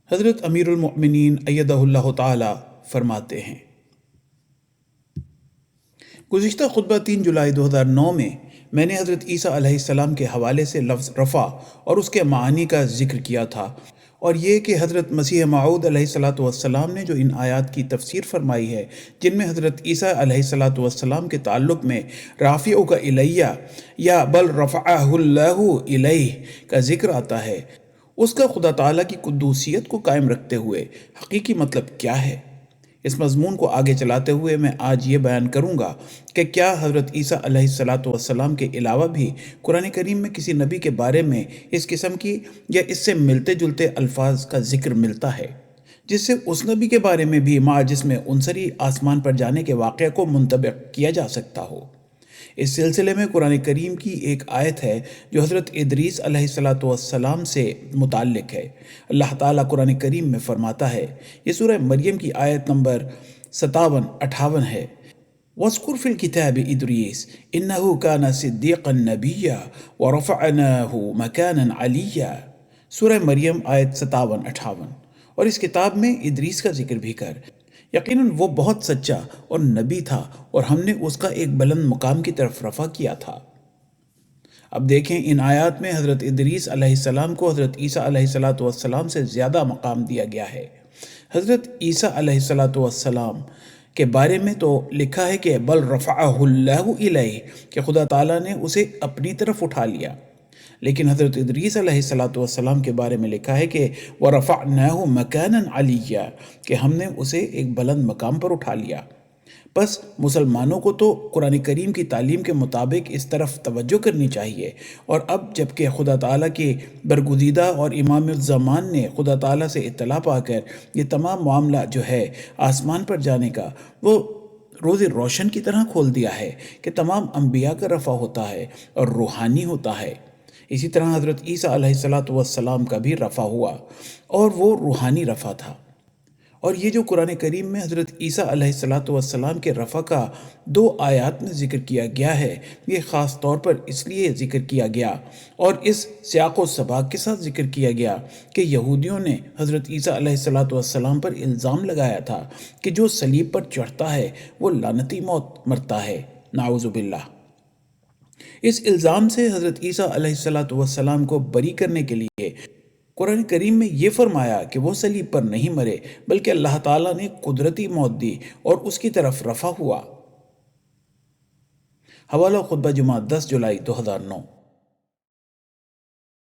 حضرت امیر المؤمنین ایدہ اللہ تعالی فرماتے ہیں، گزشتہ خطبہ 3 جولائی 2009 میں نے حضرت عیسیٰ علیہ السلام کے حوالے سے لفظ رفع اور اس کے معانی کا ذکر کیا تھا، اور یہ کہ حضرت مسیح موعود علیہ السلام نے جو ان آیات کی تفسیر فرمائی ہے جن میں حضرت عیسیٰ علیہ السلام کے تعلق میں رافعک الیہ یا بل رفعہ اللہ الیہ کا ذکر آتا ہے، اس کا خدا تعالیٰ کی قدوسیت کو قائم رکھتے ہوئے حقیقی مطلب کیا ہے۔ اس مضمون کو آگے چلاتے ہوئے میں آج یہ بیان کروں گا کہ کیا حضرت عیسیٰ علیہ السلام کے علاوہ بھی قرآن کریم میں کسی نبی کے بارے میں اس قسم کی یا اس سے ملتے جلتے الفاظ کا ذکر ملتا ہے جس سے اس نبی کے بارے میں بھی مع جسم عنصری آسمان پر جانے کے واقعہ کو منطبق کیا جا سکتا ہو۔ اس سلسلے میں قرآن کریم کی ایک آیت ہے جو حضرت ادریس علیہ السلام سے متعلق ہے۔ اللہ تعالیٰ قرآن کریم میں فرماتا ہے، یہ سورہ مریم کی آیت نمبر 57-58 ہے، وَاذْكُرْ فِي الْكِتَابِ إِدْرِيسَ إِنَّهُ كَانَ صِدِّيقًا نَبِيًّا وَرَفَعْنَاهُ مَكَانًا عَلِيًّا۔ سورہ مریم آیت 57-58۔ اور اس کتاب میں ادریس کا ذکر بھی کر، یقیناً وہ بہت سچا اور نبی تھا اور ہم نے اس کا ایک بلند مقام کی طرف رفع کیا تھا۔ اب دیکھیں ان آیات میں حضرت ادریس علیہ السلام کو حضرت عیسیٰ علیہ السلام سے زیادہ مقام دیا گیا ہے۔ حضرت عیسیٰ علیہ السلام کے بارے میں تو لکھا ہے کہ بل رفعہ اللہ الیہ، کہ خدا تعالیٰ نے اسے اپنی طرف اٹھا لیا، لیکن حضرت ادریس علیہ السلام کے بارے میں لکھا ہے کہ وَرَفَعْنَاهُ مَكَانًا عَلِيًّا، کہ ہم نے اسے ایک بلند مقام پر اٹھا لیا۔ بس مسلمانوں کو تو قرآن کریم کی تعلیم کے مطابق اس طرف توجہ کرنی چاہیے، اور اب جب کہ خدا تعالیٰ کے برگزیدہ اور امام الزمان نے خدا تعالیٰ سے اطلاع پا کر یہ تمام معاملہ جو ہے آسمان پر جانے کا وہ روز روشن کی طرح کھول دیا ہے کہ تمام انبیاء کا رفع ہوتا ہے اور روحانی ہوتا ہے، اسی طرح حضرت عیسیٰ علیہ السلام کا بھی رفع ہوا اور وہ روحانی رفع تھا۔ اور یہ جو قرآن کریم میں حضرت عیسیٰ علیہ السلام کے رفع کا 2 آیات میں ذکر کیا گیا ہے، یہ خاص طور پر اس لیے ذکر کیا گیا اور اس سیاق و سباق کے ساتھ ذکر کیا گیا کہ یہودیوں نے حضرت عیسیٰ علیہ السلام پر الزام لگایا تھا کہ جو صلیب پر چڑھتا ہے وہ لعنتی موت مرتا ہے، نعوذ باللہ۔ اس الزام سے حضرت عیسیٰ علیہ السلام کو بری کرنے کے لیے قرآن کریم میں یہ فرمایا کہ وہ صلیب پر نہیں مرے بلکہ اللہ تعالیٰ نے قدرتی موت دی اور اس کی طرف رفع ہوا۔ حوالہ خطبہ جمعہ 10 جولائی 2009۔